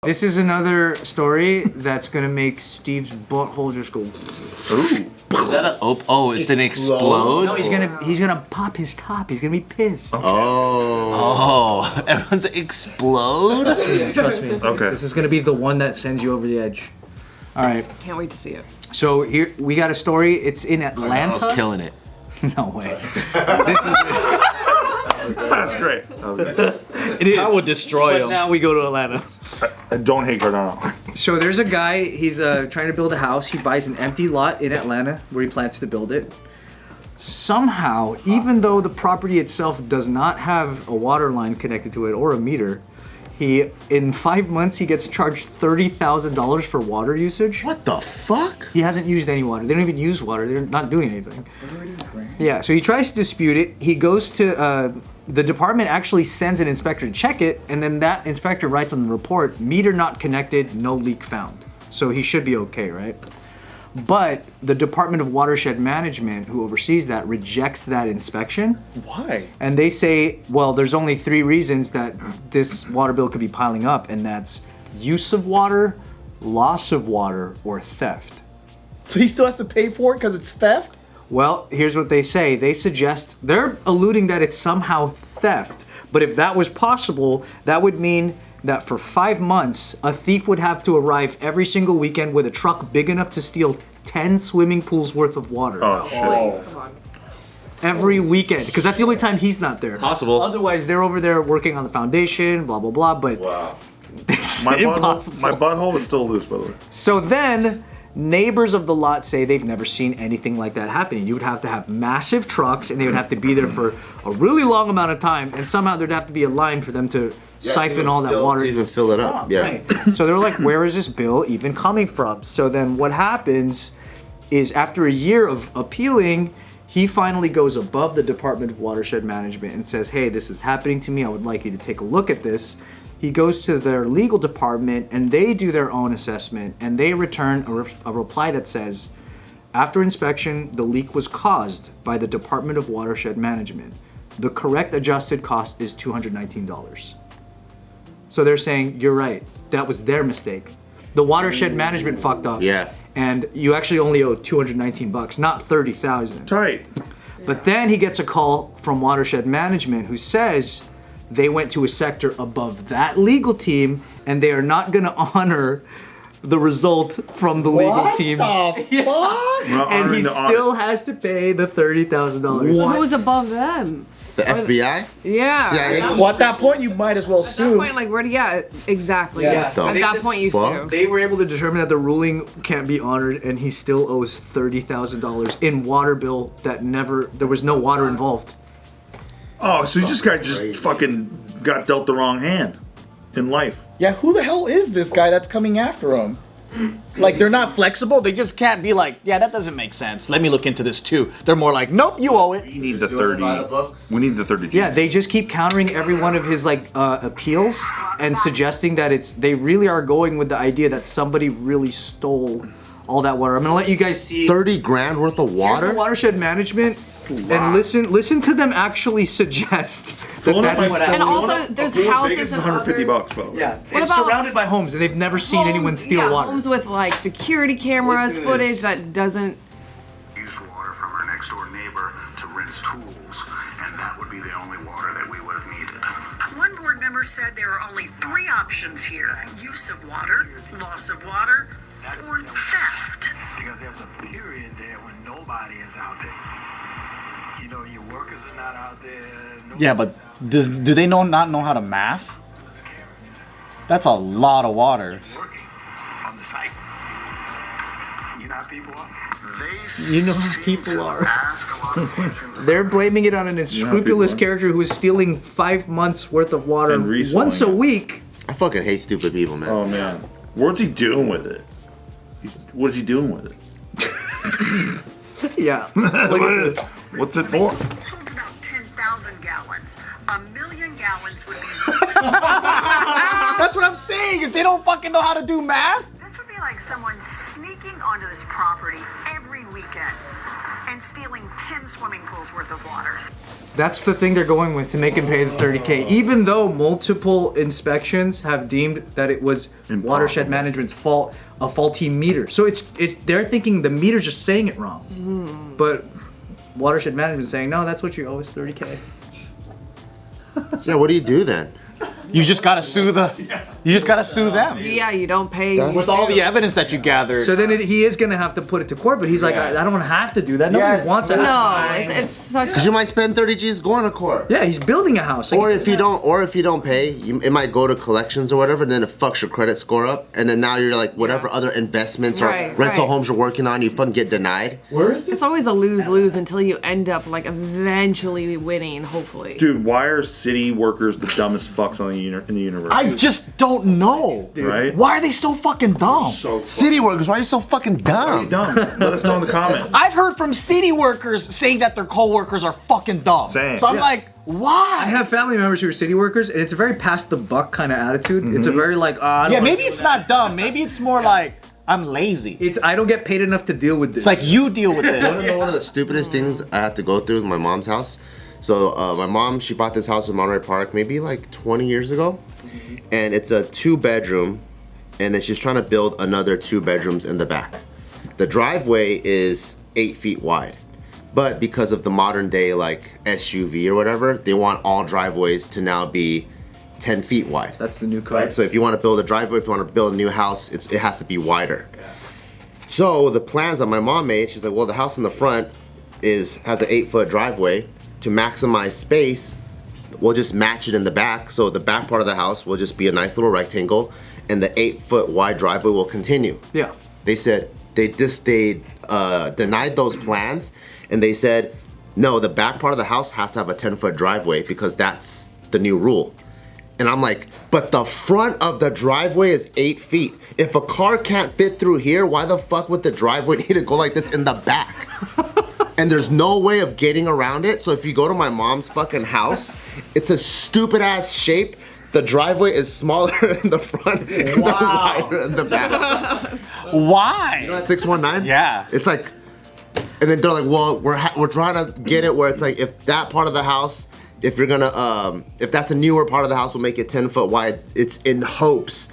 This is another story that's gonna make Steve's butthole just go. Ooh. Is that a it's an explode? No, he's gonna pop his top. He's gonna be pissed. Oh, everyone's like, explode? Trust me. Okay. This is gonna be the one that sends you over the edge. All right. Can't wait to see it. So here we got a story. It's in Atlanta. I was killing it. No way. This is That's great. it is. I would destroy But him. now we go to Atlanta. I don't hate Cardano. So there's a guy. He's trying to build a house. He buys an empty lot in Atlanta where he plans to build it. Somehow, even though the property itself does not have a water line connected to it or a meter, in 5 months he gets charged $30,000 for water usage. What the fuck? He hasn't used any water. They don't even use water. They're not doing anything. Yeah, so he tries to dispute it. He goes to, the department actually sends an inspector to check it, and then that inspector writes on the report, meter not connected, no leak found. So he should be okay, right? But the Department of Watershed Management, who oversees that, rejects that inspection. Why? And they say, well, there's only 3 reasons that this water bill could be piling up, and that's use of water, loss of water, or theft. So he still has to pay for it because it's theft? Well, here's what they say. They're alluding that it's somehow theft. But if that was possible, that would mean that for 5 months, a thief would have to arrive every single weekend with a truck big enough to steal 10 swimming pools worth of water. Oh, shit. Come on. Every weekend, because that's the only time he's not there. Possible. Otherwise, they're over there working on the foundation, blah, blah, blah, but Wow. it's My impossible. butthole is still loose, by the way. So then, neighbors of the lot say they've never seen anything like that happening. You would have to have massive trucks, and they would have to be there for a really long amount of time, and somehow there'd have to be a line for them to siphon all that water. To even fill it up. Yeah. Right. So they were like, where is this bill even coming from? So then what happens is after a year of appealing, he finally goes above the Department of Watershed Management and says, hey, this is happening to me. I would like you to take a look at this. He goes to their legal department and they do their own assessment and they return a reply that says, after inspection, the leak was caused by the Department of Watershed Management. The correct adjusted cost is $219. So they're saying, you're right, that was their mistake. The watershed management fucked up. Yeah. And you actually only owe $219, not $30,000. Tight. But then he gets a call from watershed management who says they went to a sector above that legal team and they are not gonna honor the result from the legal team. What the fuck? We're not And he honoring the still audit. has to pay the $30,000. Who's above them? The FBI? Yeah. CIA? Well, at that point, you might as well At that sue. point, like, where do exactly? Yeah. The At that point, you fuck? sue. They were able to determine that the ruling can't be honored and he still owes $30,000 in water bill that there was no water involved. Oh, so this guy just fucking got dealt the wrong hand in life. Yeah, who the hell is this guy that's coming after him? Like, they're not flexible. They just can't be like, yeah, that doesn't make sense. Let me look into this too. They're more like, nope, you owe it. We need the 30. We need the 30. Yeah, they just keep countering every one of his appeals and suggesting that they really are going with the idea that somebody really stole all that water. I'm gonna let you guys see 30 grand worth of Here's water? the watershed management and listen to them actually suggest that that's what And happened. also, there's houses and $150, other by the way. Yeah, What it's about surrounded by homes and they've never seen anyone homes- steal yeah, water. Homes with like security cameras, Listen to footage this. that doesn't. Used water from our next door neighbor to rinse tools, and that would be the only water that we would have needed. One board member said there are only 3 options here: use of water, loss of water, or theft. Because there's a period there when nobody is out there. You know, your workers are not out there. Yeah, but do they not know how to math? That's a lot of water. Working on the site. You know how people are? You know how people are. They're blaming it on an unscrupulous character who is stealing 5 months worth of water And reselling once a it. week. I fucking hate stupid people, man. Oh, man. What's he doing with it? What is he doing with it? Yeah. Look at this. What's it for? Holds about 10,000 gallons. 1,000,000 gallons would be. That's what I'm saying. If they don't fucking know how to do math. This would be like someone sneaking onto this property every weekend and stealing 10 swimming pools worth of water. That's the thing they're going with to make him pay the 30K, even though multiple inspections have deemed that it was Watershed Management's fault, a faulty meter. So it's they're thinking the meter's just saying it wrong, but Watershed Management's saying no, that's what you owe is 30K. Yeah, what do you do then? You just gotta sue You just gotta sue them. Yeah, you don't pay. With all the evidence that you gathered. So then he is gonna have to put it to court, but he's like, I don't have to do that. Nobody wants that. No, it's such. Because you might spend 30 G's going to court. Yeah, he's building a house. Like, Or if you don't pay, it might go to collections or whatever, and then it fucks your credit score up, and then now you're like whatever other investments or rental homes you're working on, you fucking get denied. Where is It's always a lose-lose until you end up like eventually winning, hopefully. Dude, why are city workers the dumbest fucks in the universe? I just don't know. Right? Why are they so fucking dumb? City workers, why are you so fucking dumb? Dumb. Let us know in the comments. I've heard from city workers saying that their co-workers are fucking dumb. Same. So I'm like, why? I have family members who are city workers, and it's a very pass the buck kind of attitude. It's a very like, I don't Yeah, wanna maybe do it's that. not dumb. Maybe it's more like, I'm lazy. It's I don't get paid enough to deal with this. It's like you deal with You want it. to know one of the stupidest things I had to go through with my mom's house? So my mom, she bought this house in Monterey Park maybe like 20 years ago. And it's a 2-bedroom. And then she's trying to build another 2 bedrooms in the back. The driveway is 8 feet wide. But because of the modern day like SUV or whatever, they want all driveways to now be 10 feet wide. That's the new car. Right? So if you want to build a driveway, if you want to build a new house, it has to be wider. So the plans that my mom made, she's like, well, the house in the front has an 8-foot driveway. To maximize space, we'll just match it in the back. So the back part of the house will just be a nice little rectangle, and the 8-foot wide driveway will continue. Yeah. They said they denied those plans, and they said, no, the back part of the house has to have a 10-foot driveway because that's the new rule. And I'm like, but the front of the driveway is 8 feet. If a car can't fit through here, why the fuck would the driveway need to go like this in the back? And there's no way of getting around it. So if you go to my mom's fucking house, it's a stupid ass shape. The driveway is smaller in the front, and wider in the back. Why? You know that 619? Yeah. It's like, and then they're like, well, we're trying to get it where it's like, if that part of the house, if you're gonna, if that's a newer part of the house, we'll make it 10 foot wide. It's in hopes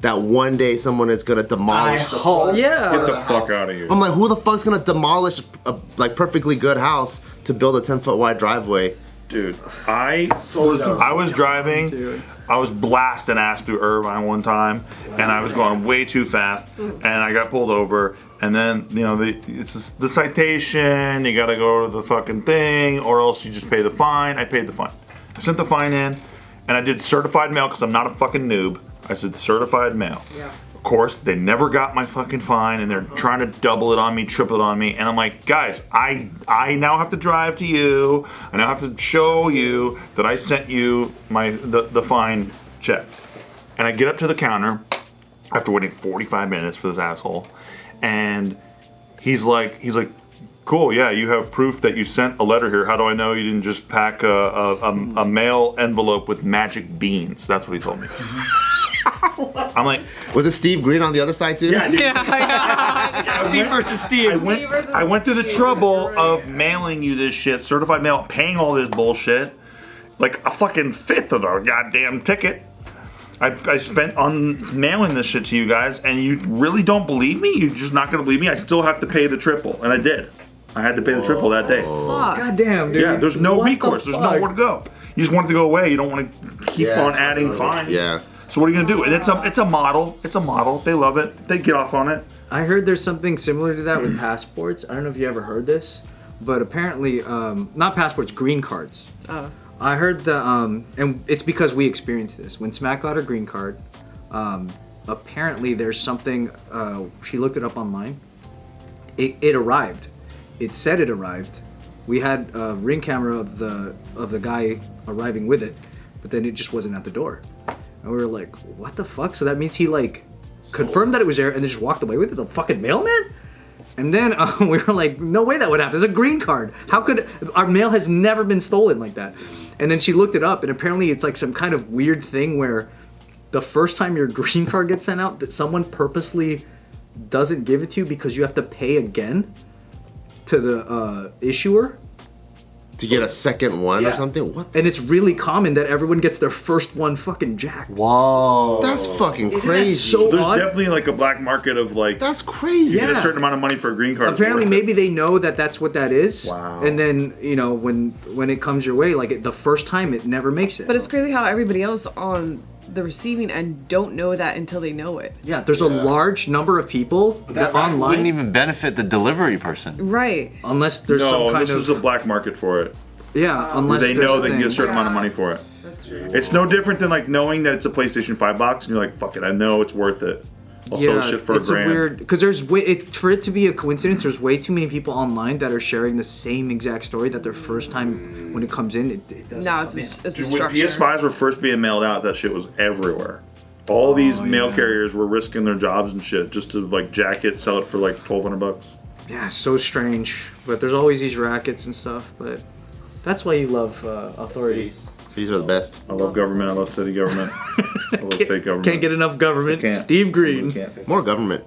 that one day someone is gonna demolish Get the house. fuck out of here. I'm like, who the fuck's gonna demolish a like perfectly good house to build a 10-foot wide driveway? Dude, I was driving. I was blasting ass through Irvine one time, and I was going way too fast, and I got pulled over. And then it's the citation. You gotta go to the fucking thing, or else you just pay the fine. I paid the fine. I sent the fine in, and I did certified mail because I'm not a fucking noob. I said certified mail. Yeah. Of course, they never got my fucking fine, and they're trying to double it on me, triple it on me, and I'm like, guys, I now have to drive to you. I now have to show you that I sent you the fine check. And I get up to the counter after waiting 45 minutes for this asshole, and he's like, cool, yeah, you have proof that you sent a letter here. How do I know you didn't just pack a mail envelope with magic beans? That's what he told me. I'm like, was it Steve Greene on the other side too? Yeah. Steve versus Steve. I went through the trouble of mailing you this shit, certified mail, paying all this bullshit, like a fucking fifth of the goddamn ticket. I spent on mailing this shit to you guys, and you really don't believe me? You're just not gonna believe me? I still have to pay the triple, and I did. I had to pay the triple that day. Fuck. God damn, dude. Yeah, there's no What the recourse. There's fuck? nowhere to go. You just want it to go away. You don't want to keep on adding fines. Yeah. So what are you gonna do? And it's a model. It's a model. They love it. They get off on it. I heard there's something similar to that with passports. I don't know if you ever heard this, but apparently, not passports, green cards. Oh. I heard and it's because we experienced this. When Smack got her green card, apparently there's something, she looked it up online. It arrived. It said it arrived. We had a ring camera of the guy arriving with it, but then it just wasn't at the door. And we were like, what the fuck? So that means he like confirmed that it was there and then just walked away with it, the fucking mailman? And then we were like, no way that would happen. It's a green card. How could, our mail has never been stolen like that. And then she looked it up, and apparently it's like some kind of weird thing where the first time your green card gets sent out, that someone purposely doesn't give it to you because you have to pay again. to the issuer. To get a second one Yeah. or something? What? And it's really common that everyone gets their first one fucking jacked. Whoa. That's fucking Isn't that crazy. so There's odd? definitely like a black market of like That's crazy. you get Yeah. a certain amount of money for a green card. it's Apparently, worth it. maybe they know that that's what that is. Wow. And then when it comes your way, like the first time, it never makes it. But it's crazy how everybody else on the receiving end don't know that until they know it. yeah, there's a large number of people that online, wouldn't even benefit the delivery person. Right. unless there's No, some kind this is of a black market for it. unless They there's know a they can get a thing. certain amount of money for it. That's true. It's no different than like knowing that it's a PlayStation 5 box and you're like, fuck it, I know it's worth it. I'll sell shit for it's $1,000. a weird because there's for it to be a coincidence. There's way too many people online that are sharing the same exact story that their first time when it comes in. It doesn't No, come it's in. a Dude, when structure. PS5s were first being mailed out, that shit was everywhere. All these mail carriers were risking their jobs and shit just to like jack it, sell it for like $1,200. Yeah, so strange. But there's always these rackets and stuff. But that's why you love authority. These are the best. I love government. I love city government. I love state government. Can't get enough government. Can't. Steve Greene. Can't. More government.